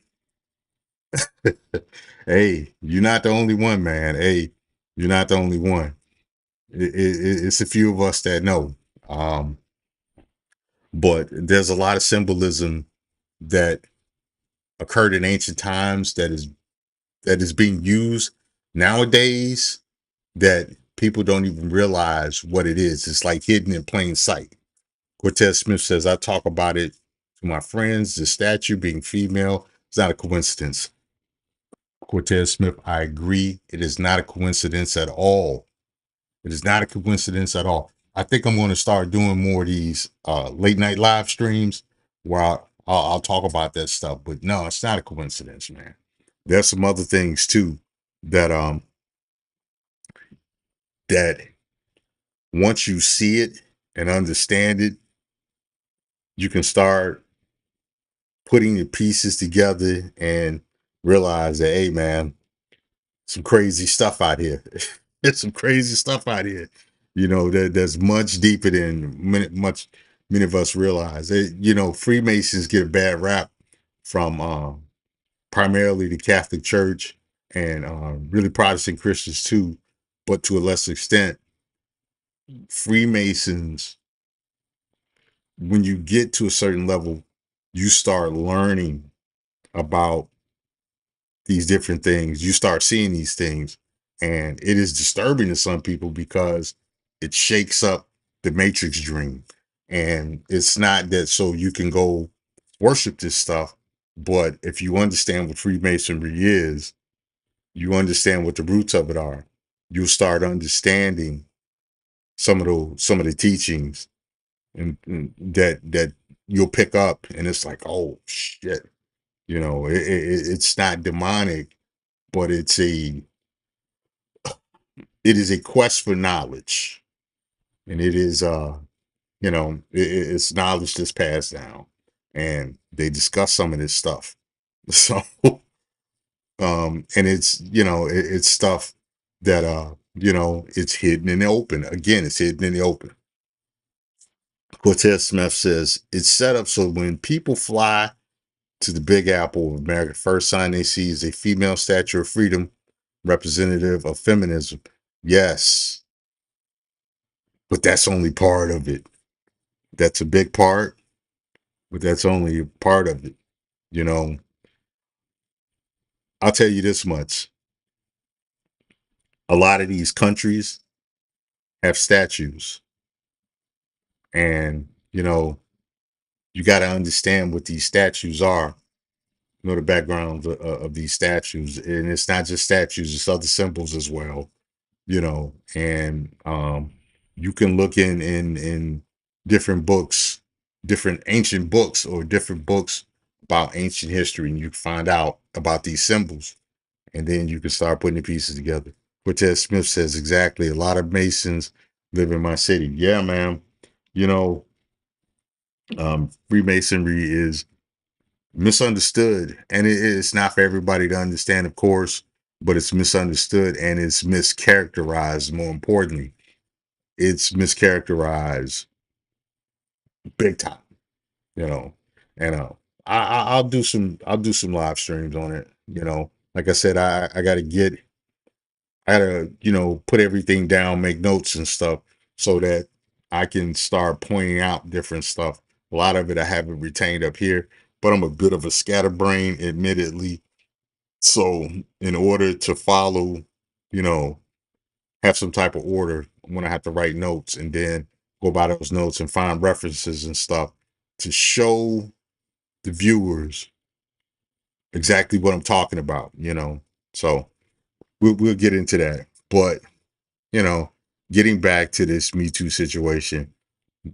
Hey, you're not the only one, man. Hey, you're not the only one. It's a few of us that know. Um, but there's a lot of symbolism that occurred in ancient times that is being used nowadays that people don't even realize what it is. It's like hidden in plain sight. Cortez Smith says, I talk about it to my friends. The statue being female is not a coincidence. Cortez Smith, I agree. It is not a coincidence at all. It is not a coincidence at all. I think I'm going to start doing more of these late night live streams where I'll talk about that stuff. But no, it's not a coincidence, man. There's some other things too that that once you see it and understand it, you can start putting the pieces together and realize that, hey, man, some crazy stuff out here. There's some crazy stuff out here. You know, there's much deeper than many of us realize. Freemasons get a bad rap from primarily the Catholic Church and really Protestant Christians too, but to a lesser extent, Freemasons, when you get to a certain level, you start learning about these different things. You start seeing these things, and it is disturbing to some people because it shakes up the Matrix dream. And it's not that so you can go worship this stuff, but if you understand what Freemasonry is, you understand what the roots of it are. You'll start understanding some of the teachings and that you'll pick up, and it's like, oh shit, it's not demonic, but it is a quest for knowledge, and it is it's knowledge that's passed down, and they discuss some of this stuff. So and it's stuff that it's hidden in the open. Again, it's hidden in the open. Cortez Smith says it's set up so when people fly to the Big Apple of America, first sign they see is a female Statue of Freedom, representative of feminism. Yes, but that's only part of it. That's a big part, but that's only a part of it. I'll tell you this much. A lot of these countries have statues, and you got to understand what these statues are. The background of these statues, and it's not just statues; it's other symbols as well. And you can look in different books, different ancient books, or different books about ancient history, and you can find out about these symbols, and then you can start putting the pieces together. Cortez Smith says exactly. A lot of Masons live in my city. Yeah, man. Freemasonry is misunderstood, and it's not for everybody to understand, of course, but it's misunderstood and it's mischaracterized. More importantly, it's mischaracterized big time, and I'll do some live streams on it. Like I said, I gotta put everything down, make notes and stuff so that I can start pointing out different stuff. A lot of it I haven't retained up here, but I'm a bit of a scatterbrain, admittedly. So in order to follow, have some type of order, I'm gonna have to write notes and then go by those notes and find references and stuff to show the viewers exactly what I'm talking about, So we'll get into that. But, getting back to this Me Too situation,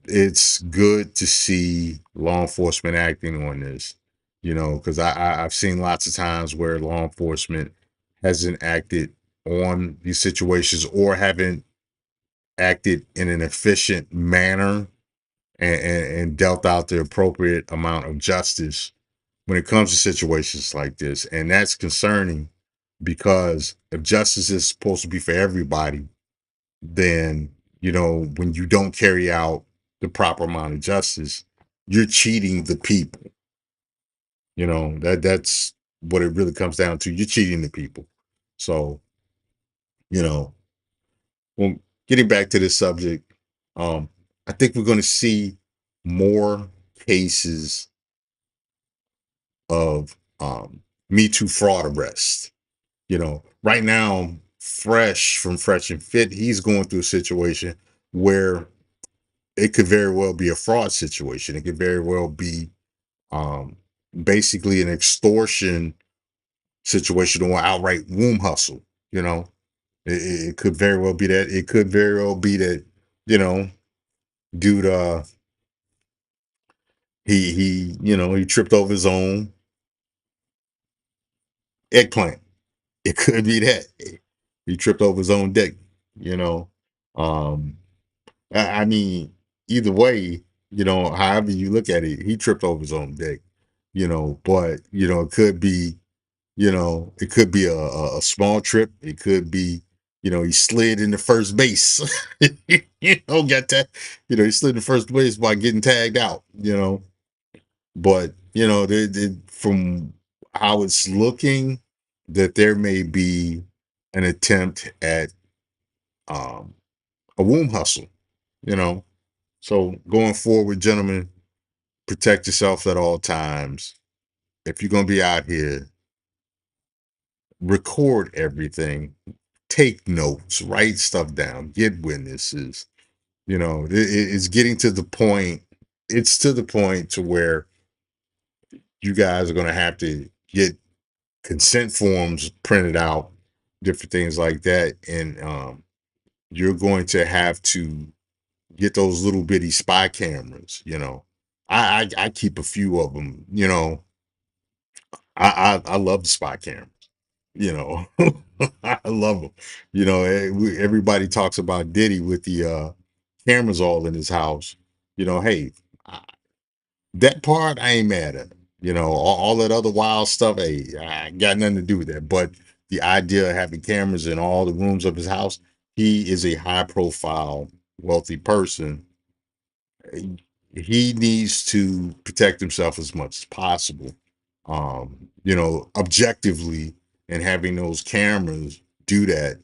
it's good to see law enforcement acting on this, because I've seen lots of times where law enforcement hasn't acted on these situations or haven't acted in an efficient manner and dealt out the appropriate amount of justice when it comes to situations like this. And that's concerning because if justice is supposed to be for everybody, then, when you don't carry out the proper amount of justice, you're cheating the people. That's what it really comes down to. You're cheating the people. So, you know, well, getting back to this subject, I think we're going to see more cases of Me Too fraud arrest. Right now, Fresh and Fit, he's going through a situation where it could very well be a fraud situation. It could very well be um, basically an extortion situation or outright womb hustle. It could very well be that. It could very well be that, dude, he tripped over his own eggplant. It could be that he tripped over his own dick. You know, um, I mean, either way, however you look at it, he tripped over his own dick. But it could be, a small trip. It could be, he slid into first base. Got that. He slid into first base by getting tagged out. But from how it's looking, that there may be an attempt at um, a womb hustle. You know, so going forward, gentlemen, protect yourself at all times. If you're gonna be out here, record everything, take notes, write stuff down, get witnesses. It's getting to the point. It's to the point to where you guys are gonna have to get consent forms printed out, different things like that, and you're going to have to get those little bitty spy cameras. I keep a few of them. I love the spy cameras. You know, I love them. Everybody talks about Diddy with the cameras all in his house. Hey, that part I ain't mad at. All that other wild stuff, hey, I got nothing to do with that. But the idea of having cameras in all the rooms of his house, he is a high profile, wealthy person. He needs to protect himself as much as possible. Objectively, and having those cameras do that,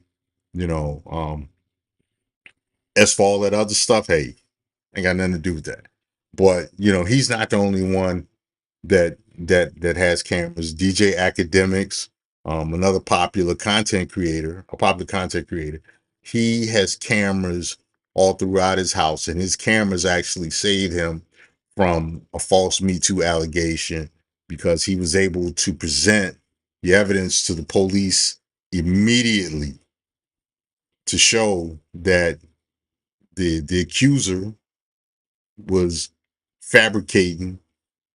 as for all that other stuff, hey, ain't got nothing to do with that. But he's not the only one that has cameras. DJ Academics, another popular content creator, he has cameras all throughout his house, and his cameras actually saved him from a false Me Too allegation because he was able to present the evidence to the police immediately to show that the accuser was fabricating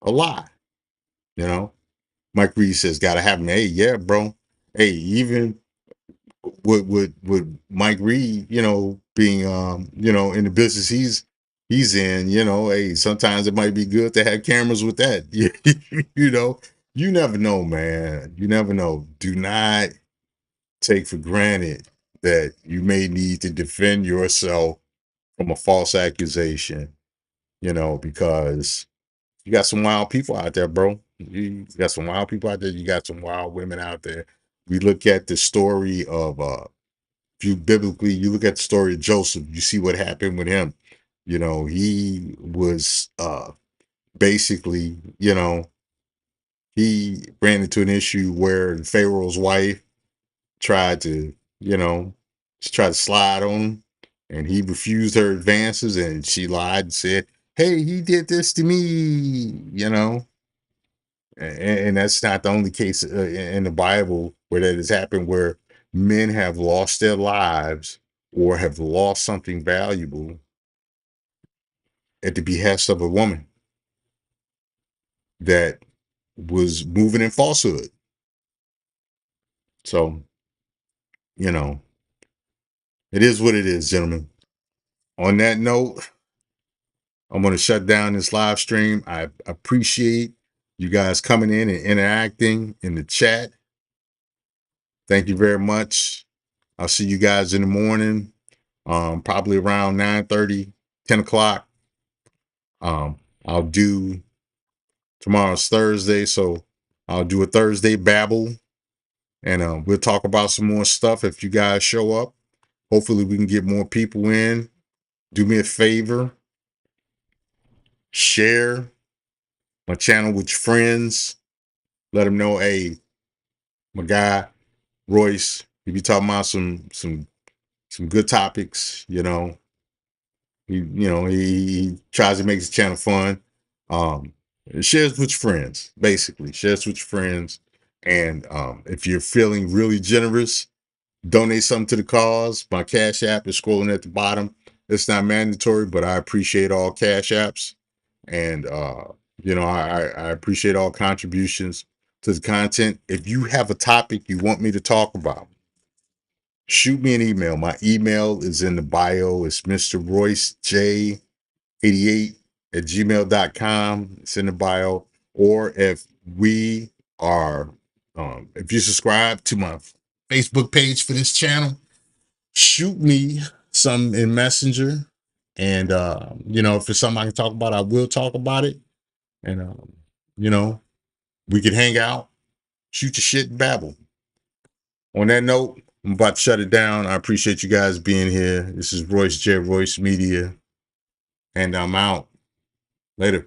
a lie. Mike Reed says, "Gotta have him." Hey, yeah, bro. Hey, even with Mike Reed, being in the business he's in, hey, sometimes it might be good to have cameras with that. You never know, man. You never know. Do not take for granted that you may need to defend yourself from a false accusation, because you got some wild people out there, bro. You got some wild people out there. You got some wild women out there. We look at the story of if you look at the story of Joseph, you see what happened with him. He was basically, he ran into an issue where Pharaoh's wife tried to, try to slide on him, and he refused her advances, and she lied and said, "Hey, he did this to me," and that's not the only case in the Bible where that has happened, where men have lost their lives or have lost something valuable at the behest of a woman that was moving in falsehood. So, it is what it is, gentlemen. On that note, I'm going to shut down this live stream. I appreciate you guys coming in and interacting in the chat. Thank you very much. I'll see you guys in the morning, probably around 9:30, 10 o'clock. I'll do, tomorrow's Thursday, so I'll do a Thursday Babble, and we'll talk about some more stuff if you guys show up. Hopefully we can get more people in. Do me a favor, share my channel with your friends. Let them know, hey, my guy Royce, he be talking about some good topics. He tries to make his channel fun. Shares with your friends, basically. Shares with your friends. And if you're feeling really generous, donate something to the cause. My Cash App is scrolling at the bottom. It's not mandatory, but I appreciate all Cash Apps. And I appreciate all contributions to the content. If you have a topic you want me to talk about, shoot me an email. My email is in the bio. It's Mr. Royce J88@gmail.com. It's in the bio. Or if you subscribe to my Facebook page for this channel, shoot me some in Messenger. And, if it's something I can talk about, I will talk about it. And, we can hang out, shoot your shit, and babble. On that note, I'm about to shut it down. I appreciate you guys being here. This is Royce J. Royce Media, and I'm out. Later.